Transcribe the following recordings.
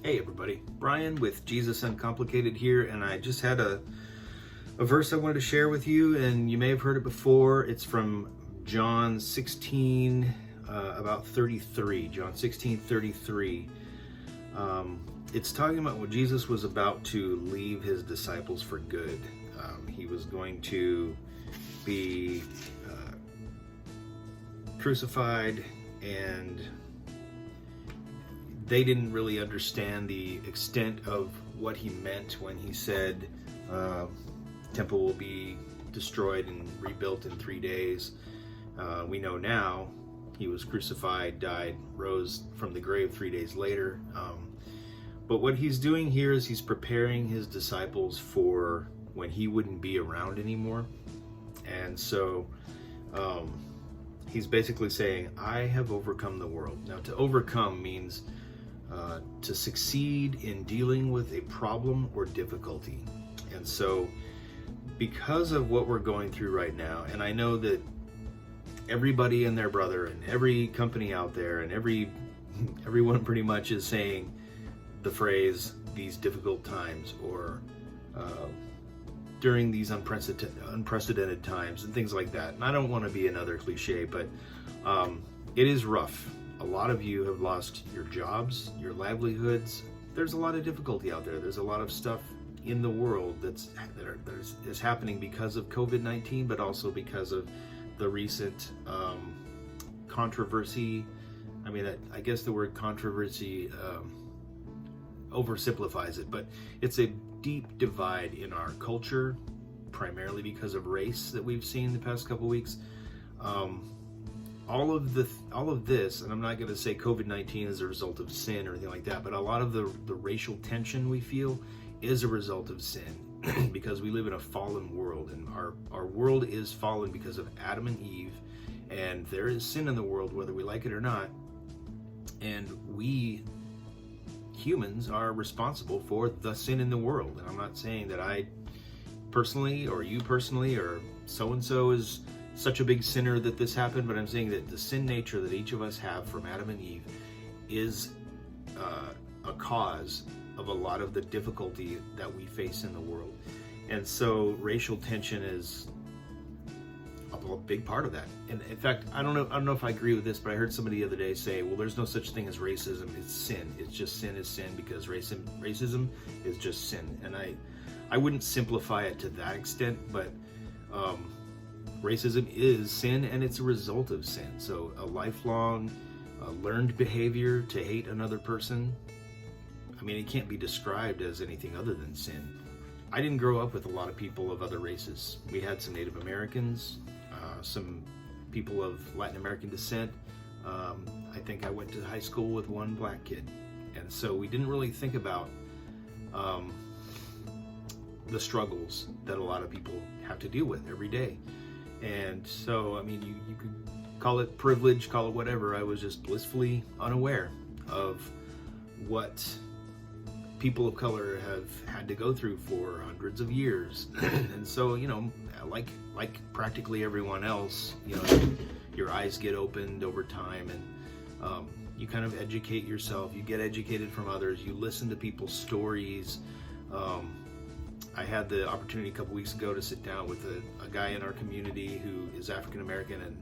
Hey everybody, Brian with Jesus Uncomplicated here, and I just had a verse I wanted to share with you, and you may have heard it before. It's from John 16, about 33. John 16:33. It's talking about when Jesus was about to leave his disciples for good. He was going to be crucified, and they didn't really understand the extent of what he meant when he said temple will be destroyed and rebuilt in 3 days. We know now he was crucified, died, rose from the grave 3 days later. But what he's doing here is he's preparing his disciples for when he wouldn't be around anymore. And so he's basically saying, I have overcome the world. Now, to overcome means to succeed in dealing with a problem or difficulty. And so because of what we're going through right now, and I know that everybody and their brother and every company out there and everyone pretty much is saying the phrase these difficult times, or during these unprecedented times and things like that. And I don't want to be another cliche, but it is rough. A lot of you have lost your jobs, your livelihoods. There's a lot of difficulty out there. There's a lot of stuff in the world that is happening because of COVID-19, but also because of the recent controversy. I mean, I guess the word controversy oversimplifies it, but it's a deep divide in our culture, primarily because of race that we've seen the past couple weeks. All of this, and I'm not going to say COVID-19 is a result of sin or anything like that, but a lot of the racial tension we feel is a result of sin because we live in a fallen world, and our world is fallen because of Adam and Eve, and there is sin in the world whether we like it or not, and we humans are responsible for the sin in the world. And I'm not saying that I personally or you personally or so-and-so is such a big sinner that this happened, but I'm saying that the sin nature that each of us have from Adam and Eve is a cause of a lot of the difficulty that we face in the world. And so racial tension is a big part of that. And in fact, I don't know if I agree with this, but I heard somebody the other day say, well, there's no such thing as racism, it's sin. It's just sin is sin because racism is just sin. And I wouldn't simplify it to that extent, but racism is sin, and it's a result of sin. So a lifelong learned behavior to hate another person, I mean, it can't be described as anything other than sin. I didn't grow up with a lot of people of other races. We had some Native Americans, some people of Latin American descent. I think I went to high school with one black kid. And so we didn't really think about the struggles that a lot of people have to deal with every day. And so, I mean, you could call it privilege, call it whatever. I was just blissfully unaware of what people of color have had to go through for hundreds of years. And so, you know, like practically everyone else, you know, your eyes get opened over time, and you kind of educate yourself. You get educated from others. You listen to people's stories. I had the opportunity a couple weeks ago to sit down with a guy in our community who is African American, and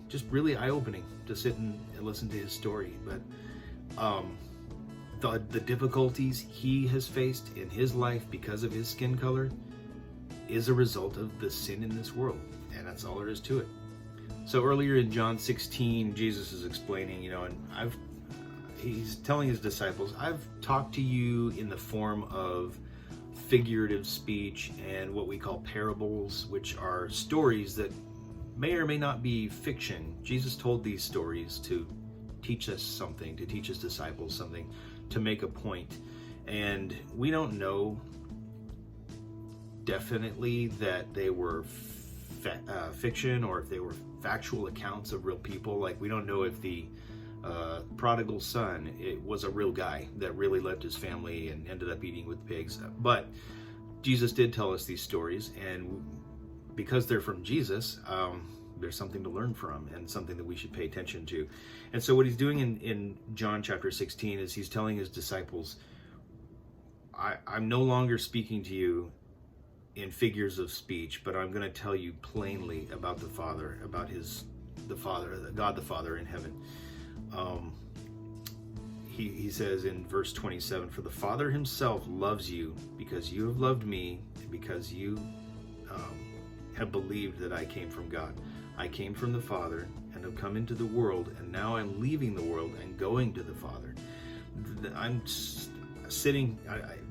just really eye-opening to sit and listen to his story. But the difficulties he has faced in his life because of his skin color is a result of the sin in this world, and that's all there is to it. So earlier in John 16, Jesus is explaining, you know, and he's telling his disciples, I've talked to you in the form of figurative speech and what we call parables, which are stories that may or may not be fiction. Jesus told these stories to teach us something, to teach his disciples something, to make a point. And we don't know definitely that they were fiction or if they were factual accounts of real people. Like, we don't know if the prodigal son, it was a real guy that really left his family and ended up eating with pigs. But Jesus did tell us these stories, and because they're from Jesus, there's something to learn from and something that we should pay attention to. And so what he's doing in John chapter 16 is he's telling his disciples, I'm no longer speaking to you in figures of speech, but I'm going to tell you plainly about the Father, about God the Father in heaven. He says in verse 27, for the Father himself loves you because you have loved me and because you have believed that I came from God. I came from the Father and have come into the world, and now I'm leaving the world and going to the Father. I'm sitting,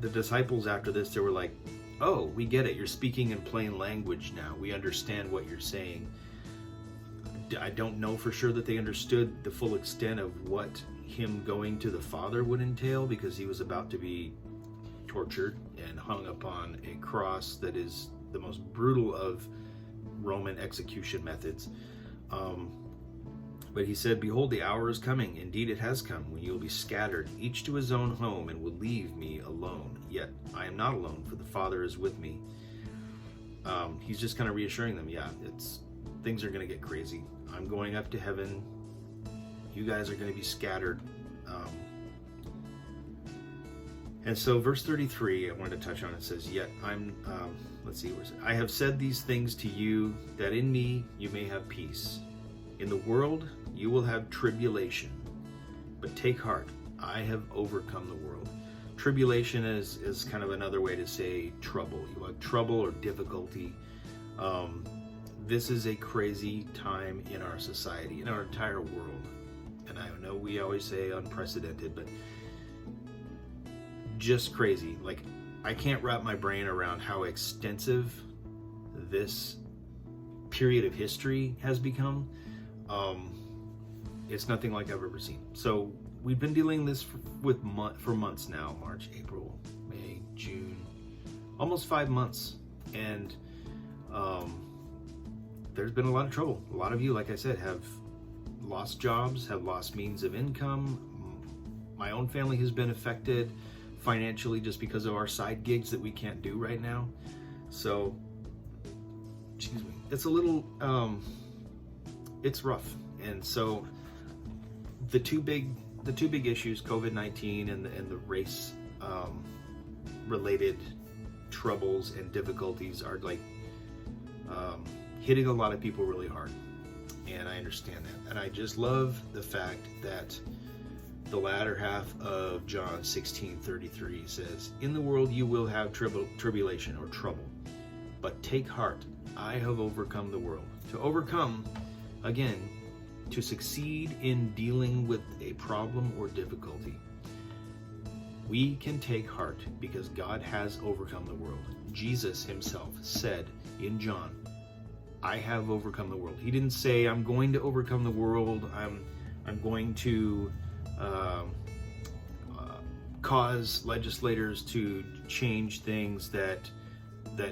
the disciples after this, they were like, oh, we get it. You're speaking in plain language now. We understand what you're saying. I don't know for sure that they understood the full extent of what him going to the Father would entail, because he was about to be tortured and hung upon a cross that is the most brutal of Roman execution methods. But he said, behold, the hour is coming. Indeed, it has come, when you will be scattered, each to his own home, and will leave me alone. Yet I am not alone, for the Father is with me. He's just kind of reassuring them, yeah, things are going to get crazy. I'm going up to heaven. You guys are going to be scattered. And so verse 33, I wanted to touch on, it says, yet I have said these things to you, that in me you may have peace. In the world you will have tribulation, but take heart, I have overcome the world. Tribulation is kind of another way to say trouble. You have trouble or difficulty. This is a crazy time in our society, in our entire world. And I know we always say unprecedented, but just crazy. Like, I can't wrap my brain around how extensive this period of history has become. It's nothing like I've ever seen. So we've been dealing this for months now, March, April, May, June, almost 5 months. And there's been a lot of trouble. A lot of you, like I said, have lost jobs, have lost means of income. My own family has been affected financially just because of our side gigs that we can't do right now. So, excuse me, it's a little, it's rough. And so the two big issues, COVID-19 and the race related troubles and difficulties, are like hitting a lot of people really hard. And I understand that. And I just love the fact that the latter half of John 16:33 says, in the world you will have tribulation or trouble, but take heart, I have overcome the world. To overcome, again, to succeed in dealing with a problem or difficulty, we can take heart because God has overcome the world. Jesus himself said in John, I have overcome the world. He didn't say, I'm going to overcome the world. I'm going to cause legislators to change things that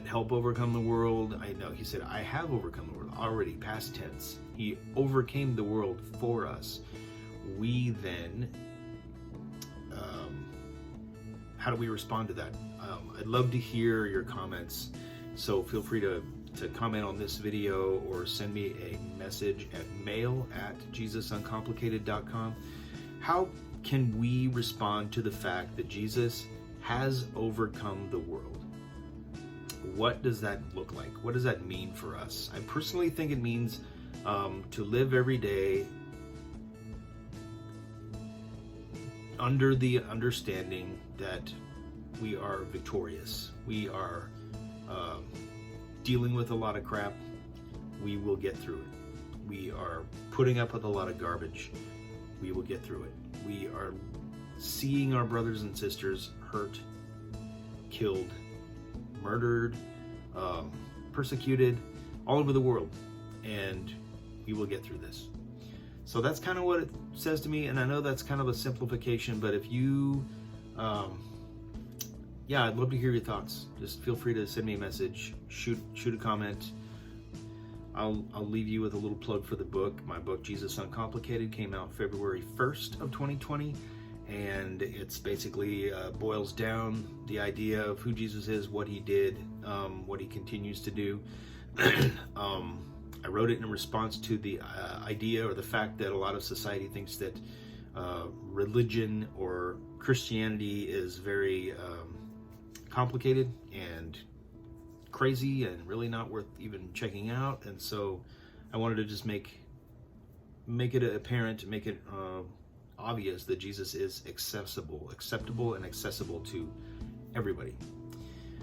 help overcome the world. I know he said, I have overcome the world already, past tense. He overcame the world for us. We then, how do we respond to that? I'd love to hear your comments. So feel free to comment on this video or send me a message at mail@jesusuncomplicated.com. How can we respond to the fact that Jesus has overcome the world? What does that look like? What does that mean for us? I personally think it means to live every day under the understanding that we are victorious. We are dealing with a lot of crap. We will get through it. We are putting up with a lot of garbage. We will get through it. We are seeing our brothers and sisters hurt, killed, murdered, persecuted all over the world, and we will get through this. So that's kind of what it says to me, and I know that's kind of a simplification, but if you I'd love to hear your thoughts. Just feel free to send me a message, shoot a comment. I'll leave you with a little plug for the book. My book, Jesus Uncomplicated, came out February 1st of 2020, and it's basically boils down the idea of who Jesus is, what he did, what he continues to do. I I wrote it in response to the idea or the fact that a lot of society thinks that religion or Christianity is very complicated and crazy and really not worth even checking out. And so I wanted to just make it apparent, make it obvious that Jesus is acceptable and accessible to everybody.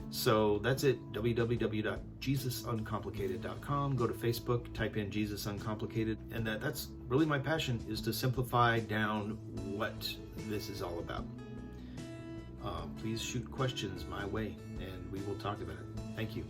So that's it. www.jesusuncomplicated.com. Go to Facebook, type in Jesus Uncomplicated, and that's really my passion, is to simplify down what this is all about. Please shoot questions my way, and we will talk about it. Thank you.